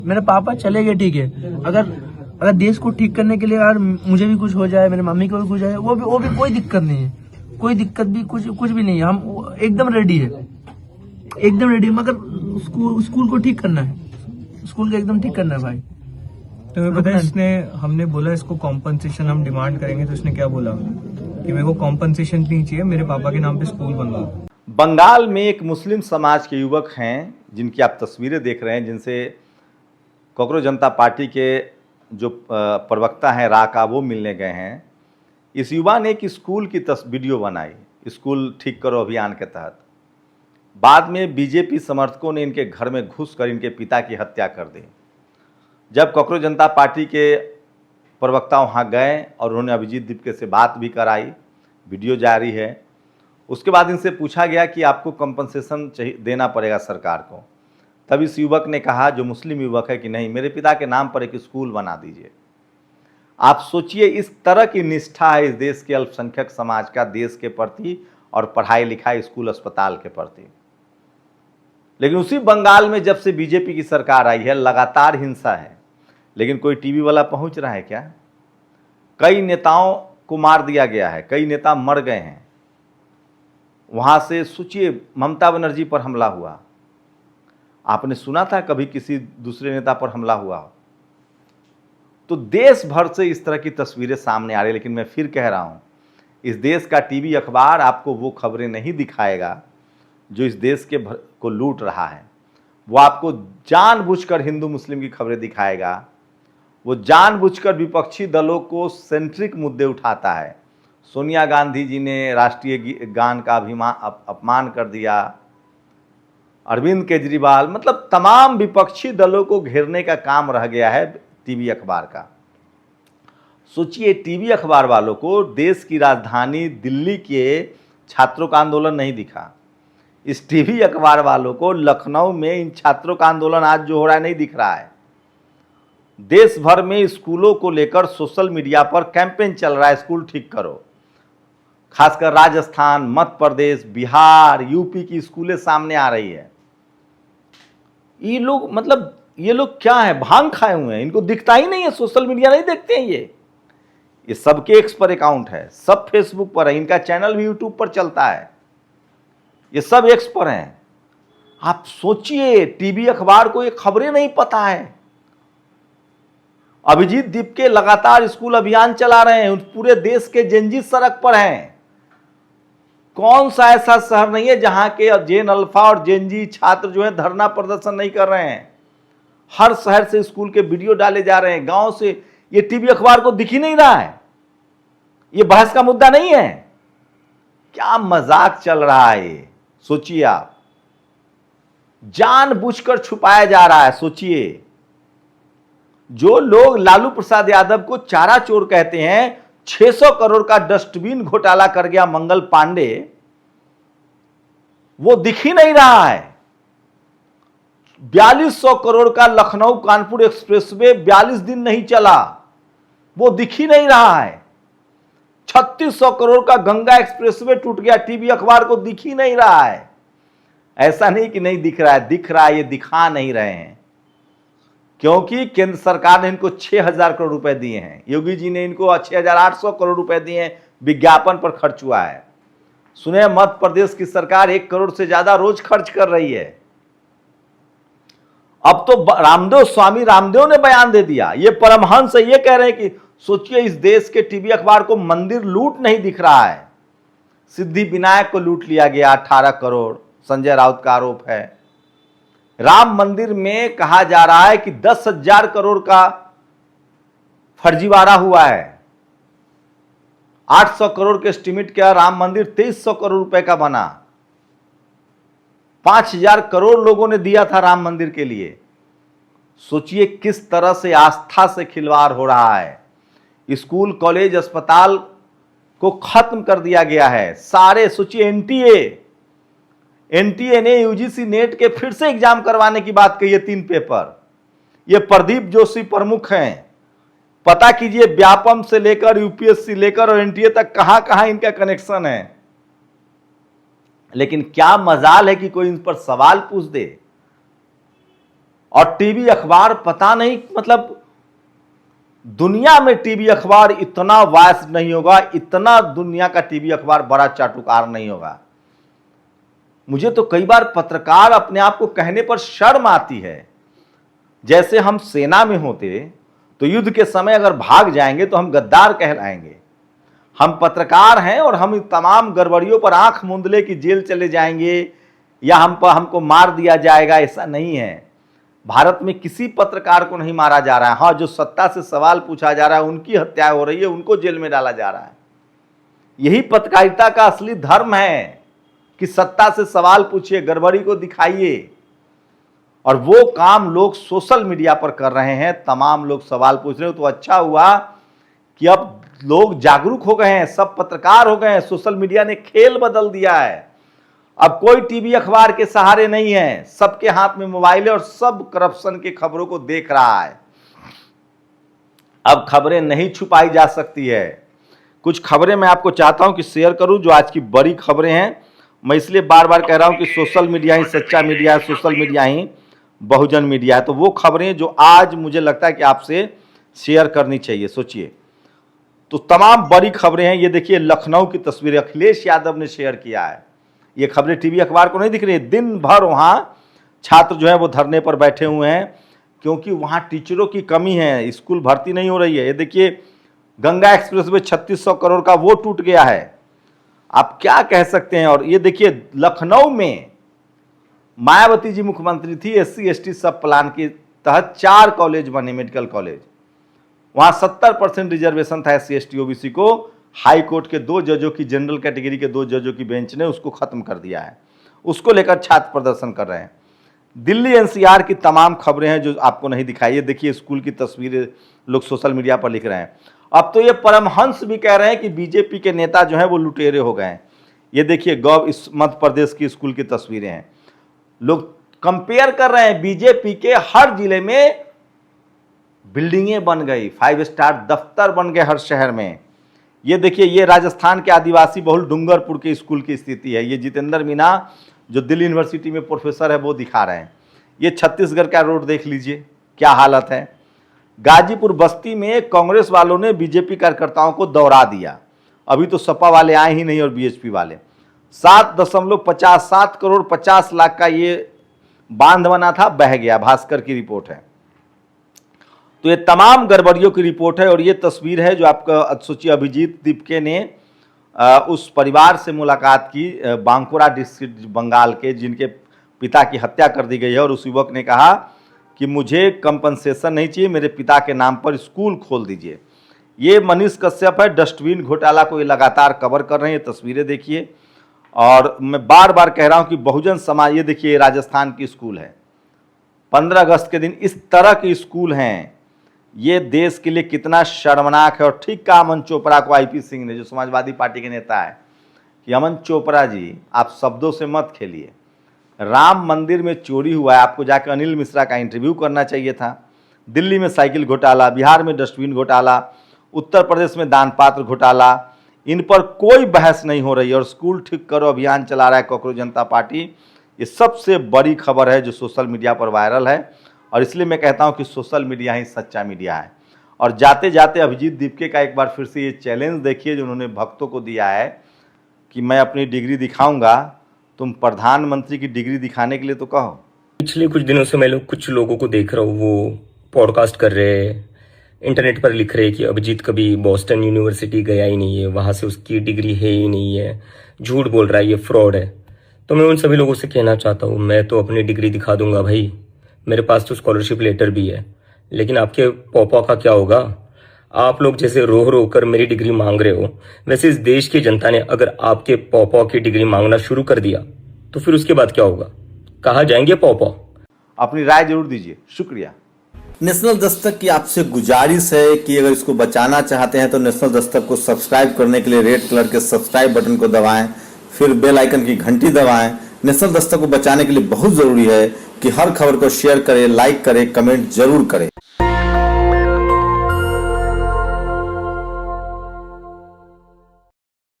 मेरे पापा चले गए, ठीक है, अगर देश को ठीक करने के लिए अगर मुझे भी कुछ हो जाए, मेरे मम्मी को भी कुछ हो जाए, वो भी कोई दिक्कत नहीं है, कोई दिक्कत भी कुछ भी नहीं है। हम एकदम रेडी है, एकदम रेडी है, मगर स्कूल को ठीक करना है, स्कूल को एकदम ठीक करना है भाई। तुम्हें पता है हमने बोला इसको कॉम्पनसेशन हम डिमांड करेंगे, तो इसने क्या बोला कि मेरे को कॉम्पनसेशन नहीं चाहिए, मेरे पापा के नाम पे स्कूल बनवाओ। बंगाल में एक मुस्लिम समाज के युवक हैं जिनकी आप तस्वीरें देख रहे हैं, जिनसे कांग्रेस जनता पार्टी के जो प्रवक्ता हैं राका, वो मिलने गए हैं। इस युवा ने एक स्कूल की वीडियो बनाई, स्कूल ठीक करो अभियान के तहत। बाद में बीजेपी समर्थकों ने इनके घर में घुसकर इनके पिता की हत्या कर दी। जब कांग्रेस जनता पार्टी के प्रवक्ता वहाँ गए और उन्होंने अभिजीत दीपके से बात भी कराई, वीडियो जारी है। उसके बाद इनसे पूछा गया कि आपको कंपनसेशन चाहिए, देना पड़ेगा सरकार को। तब इस युवक ने कहा, जो मुस्लिम युवक है, कि नहीं, मेरे पिता के नाम पर एक स्कूल बना दीजिए। आप सोचिए, इस तरह की निष्ठा है इस देश के अल्पसंख्यक समाज का देश के प्रति और पढ़ाई लिखाई, स्कूल अस्पताल के प्रति। लेकिन उसी बंगाल में जब से बीजेपी की सरकार आई है, लगातार हिंसा है। लेकिन कोई टीवी वाला पहुंच रहा है क्या? कई नेताओं को मार दिया गया है, कई नेता मर गए हैं। वहां से सोचिए, ममता बनर्जी पर हमला हुआ, आपने सुना था कभी किसी दूसरे नेता पर हमला हुआ? तो देश भर से इस तरह की तस्वीरें सामने आ रही है। लेकिन मैं फिर कह रहा हूं, इस देश का टीवी अखबार आपको वो खबरें नहीं दिखाएगा जो इस देश के को लूट रहा है। वो आपको जानबूझकर हिंदू मुस्लिम की खबरें दिखाएगा, वो जानबूझकर विपक्षी दलों को सेंट्रिक मुद्दे उठाता है। सोनिया गांधी जी ने राष्ट्रीय गान का अपमान कर दिया, अरविंद केजरीवाल, मतलब तमाम विपक्षी दलों को घेरने का काम रह गया है टीवी अखबार का। सोचिए, टीवी अखबार वालों को देश की राजधानी दिल्ली के छात्रों का आंदोलन नहीं दिखा। इस टीवी अखबार वालों को लखनऊ में इन छात्रों का आंदोलन आज जो हो रहा है नहीं दिख रहा है। देश भर में स्कूलों को लेकर सोशल मीडिया पर कैंपेन चल रहा है, स्कूल ठीक करो। खासकर राजस्थान, मध्य प्रदेश, बिहार, यूपी की स्कूलें सामने आ रही है। ये लोग क्या है, भांग खाए हुए हैं, इनको दिखता ही नहीं है, सोशल मीडिया नहीं देखते हैं। ये सबके एक्स पर अकाउंट है, सब फेसबुक पर है, इनका चैनल भी यूट्यूब पर चलता है, ये सब एक्स पर हैं। आप सोचिए, टीवी अखबार को ये खबरें नहीं पता है। अभिजीत दीपके लगातार स्कूल अभियान चला रहे हैं, पूरे देश के जेनजी सड़क पर हैं। कौन सा ऐसा शहर नहीं है जहां के जेन अल्फा और जेनजी छात्र जो है धरना प्रदर्शन नहीं कर रहे हैं। हर शहर से स्कूल के वीडियो डाले जा रहे हैं, गांव से। ये टीवी अखबार को दिख ही नहीं रहा है, ये बहस का मुद्दा नहीं है। क्या मजाक चल रहा है ये, सोचिए आप। जानबूझकर छुपाया जा रहा है। सोचिए, जो लोग लालू प्रसाद यादव को चारा चोर कहते हैं, 600 करोड़ का डस्टबिन घोटाला कर गया मंगल पांडे, वो दिख ही नहीं रहा है। 4200 करोड़ का लखनऊ कानपुर एक्सप्रेसवे 42 दिन नहीं चला, वो दिख ही नहीं रहा है। 3600 करोड़ का गंगा एक्सप्रेसवे टूट गया, टीवी अखबार को दिख ही नहीं रहा है। ऐसा नहीं कि नहीं दिख रहा है, दिख रहा है, ये दिखा नहीं रहे हैं क्योंकि केंद्र सरकार ने इनको 6000 करोड़ रुपए दिए हैं। योगी जी ने इनको 6800 करोड़ रुपए दिए हैं, विज्ञापन पर खर्च हुआ है। सुने, मध्य प्रदेश की सरकार 1 करोड़ से ज्यादा रोज खर्च कर रही है। अब तो स्वामी रामदेव ने बयान दे दिया, ये परमहंस ये कह रहे हैं कि सोचिए, इस देश के टीवी अखबार को मंदिर लूट नहीं दिख रहा है। सिद्धि विनायक को लूट लिया गया 18 करोड़, संजय राउत का आरोप है। राम मंदिर में कहा जा रहा है कि 10,000 करोड़ का फर्जीवाड़ा हुआ है। 800 करोड़ के एस्टीमेट किया राम मंदिर 2300 करोड़ रुपए का बना। 5000 करोड़ लोगों ने दिया था राम मंदिर के लिए। सोचिए किस तरह से आस्था से खिलवाड़ हो रहा है। स्कूल, कॉलेज, अस्पताल को खत्म कर दिया गया है सारे। सोचिए, एनटीए ने यूजीसी नेट के फिर से एग्जाम करवाने की बात कही है, 3 पेपर। ये प्रदीप जोशी प्रमुख हैं। पता कीजिए, व्यापम से लेकर यूपीएससी लेकर और एनटीए तक कहां कहां इनका कनेक्शन है। लेकिन क्या मजाल है कि कोई इन पर सवाल पूछ दे। और टीवी अखबार पता नहीं, मतलब दुनिया में टीवी अखबार इतना वायस नहीं होगा, इतना दुनिया का टीवी अखबार बड़ा चाटुकार नहीं होगा। मुझे तो कई बार पत्रकार अपने आप को कहने पर शर्म आती है। जैसे हम सेना में होते तो युद्ध के समय अगर भाग जाएंगे तो हम गद्दार कहलाएंगे। हम पत्रकार हैं और हम तमाम गड़बड़ियों पर आंख मूंद ले कि जेल चले जाएंगे या हमको मार दिया जाएगा, ऐसा नहीं है। भारत में किसी पत्रकार को नहीं मारा जा रहा है। हाँ, जो सत्ता से सवाल पूछा जा रहा है उनकी हत्या हो रही है, उनको जेल में डाला जा रहा है। यही पत्रकारिता का असली धर्म है कि सत्ता से सवाल पूछिए, गड़बड़ी को दिखाइए। और वो काम लोग सोशल मीडिया पर कर रहे हैं, तमाम लोग सवाल पूछ रहे हो। तो अच्छा हुआ कि अब लोग जागरूक हो गए हैं, सब पत्रकार हो गए हैं। सोशल मीडिया ने खेल बदल दिया है। अब कोई टीवी अखबार के सहारे नहीं है, सबके हाथ में मोबाइल है और सब करप्शन की खबरों को देख रहा है। अब खबरें नहीं छुपाई जा सकती है। कुछ खबरें मैं आपको चाहता हूं कि शेयर करूं जो आज की बड़ी खबरें हैं। मैं इसलिए बार बार कह रहा हूं कि सोशल मीडिया ही सच्चा मीडिया है, सोशल मीडिया ही बहुजन मीडिया है। तो वो खबरें जो आज मुझे लगता है कि आपसे शेयर करनी चाहिए। सोचिए, तो तमाम बड़ी खबरें हैं। ये देखिए, लखनऊ की तस्वीर अखिलेश यादव ने शेयर किया है। ये खबरें टीवी अखबार को नहीं दिख रही है। दिन भर वहां छात्र जो है वो धरने पर बैठे हुए हैं क्योंकि वहां टीचरों की कमी है, स्कूल भर्ती नहीं हो रही है। ये देखिए, गंगा एक्सप्रेस वे 3600 करोड़ का वो टूट गया है। आप क्या कह सकते हैं। और ये देखिए, लखनऊ में मायावती जी मुख्यमंत्री थी, SC ST सब प्लान के तहत 4 कॉलेज बने, मेडिकल कॉलेज। वहां 70% रिजर्वेशन था SC ST OBC को। हाई कोर्ट के 2 जजों की, जनरल कैटेगरी के 2 जजों की बेंच ने उसको खत्म कर दिया है। उसको लेकर छात्र प्रदर्शन कर रहे हैं। दिल्ली NCR की तमाम खबरें हैं जो आपको नहीं दिखाई है। देखिए, स्कूल की तस्वीरें लोग सोशल मीडिया पर लिख रहे हैं। अब तो ये परमहंस भी कह रहे हैं कि बीजेपी के नेता जो हैं वो लुटेरे हो गए हैं। ये देखिए, इस मध्य प्रदेश की स्कूल की तस्वीरें हैं। लोग कंपेयर कर रहे हैं, बीजेपी के हर जिले में बिल्डिंगें बन गई, 5 स्टार दफ्तर बन गए हर शहर में। ये देखिए, ये राजस्थान के आदिवासी बहुल डूंगरपुर के स्कूल की स्थिति है। ये जितेंद्र मीना जो दिल्ली यूनिवर्सिटी में प्रोफेसर है वो दिखा रहे हैं। ये छत्तीसगढ़ का रोड देख लीजिए, क्या हालत है। गाजीपुर बस्ती में कांग्रेस वालों ने बीजेपी कार्यकर्ताओं को दौड़ा दिया। अभी तो सपा वाले आए ही नहीं और बीएचपी वाले। 7.57 करोड़ 50 लाख का ये बांध बना था, बह गया। भास्कर की रिपोर्ट है। तो ये तमाम गड़बड़ियों की रिपोर्ट है। और ये तस्वीर है जो आपका सोचिए, अभिजीत दीपके ने उस परिवार से मुलाकात की, बांकुरा डिस्ट्रिक्ट बंगाल के, जिनके पिता की हत्या कर दी गई है। और उस युवक ने कहा कि मुझे कंपनसेशन नहीं चाहिए, मेरे पिता के नाम पर स्कूल खोल दीजिए। ये मनीष कश्यप है, डस्टबिन घोटाला को ये लगातार कवर कर रहे हैं। ये तस्वीरें देखिए। और मैं बार बार कह रहा हूं कि बहुजन समाज, ये देखिए, राजस्थान की स्कूल है। 15 अगस्त के दिन इस तरह के स्कूल हैं। ये देश के लिए कितना शर्मनाक है। और ठीक कहा अमन चोपड़ा को IP सिंह ने, जो समाजवादी पार्टी के नेता है, कि अमन चोपड़ा जी, आप शब्दों से मत खेलिए। राम मंदिर में चोरी हुआ है, आपको जाकर अनिल मिश्रा का इंटरव्यू करना चाहिए था। दिल्ली में साइकिल घोटाला, बिहार में डस्टबिन घोटाला, उत्तर प्रदेश में दान पात्र घोटाला, इन पर कोई बहस नहीं हो रही है। और स्कूल ठीक करो अभियान चला रहा है कांग्रेस जनता पार्टी। ये सबसे बड़ी खबर है जो सोशल मीडिया पर वायरल है। और इसलिए मैं कहता हूं कि सोशल मीडिया ही सच्चा मीडिया है। और जाते जाते अभिजीत दीपके का एक बार फिर से ये चैलेंज देखिए जो उन्होंने भक्तों को दिया है कि मैं अपनी डिग्री दिखाऊंगा, तुम प्रधानमंत्री की डिग्री दिखाने के लिए तो कहो। पिछले कुछ दिनों से मैं कुछ लोगों को देख रहा हूँ, वो पॉडकास्ट कर रहे हैं, इंटरनेट पर लिख रहे हैं कि अभिजीत कभी बॉस्टन यूनिवर्सिटी गया ही नहीं है, वहाँ से उसकी डिग्री है ही नहीं है, झूठ बोल रहा है, ये फ्रॉड है। तो मैं उन सभी लोगों से कहना चाहता हूँ, मैं तो अपनी डिग्री दिखा दूंगा भाई, मेरे पास तो स्कॉलरशिप लेटर भी है। लेकिन आपके पॉपा का क्या होगा? आप लोग जैसे रो रो कर मेरी डिग्री मांग रहे हो, वैसे इस देश की जनता ने अगर आपके पॉपा की डिग्री मांगना शुरू कर दिया तो फिर उसके बाद क्या होगा? कहाँ जाएंगे पॉपा? अपनी राय जरूर दीजिए। शुक्रिया। नेशनल दस्तक की आपसे गुजारिश है कि अगर इसको बचाना चाहते हैं तो नेशनल दस्तक को सब्सक्राइब करने के लिए रेड कलर के सब्सक्राइब बटन को दबाएं, फिर बेल आइकन की घंटी दबाएं। नेशनल दस्तक को बचाने के लिए बहुत जरूरी है कि हर खबर को शेयर करें, लाइक करें, कमेंट जरूर करें।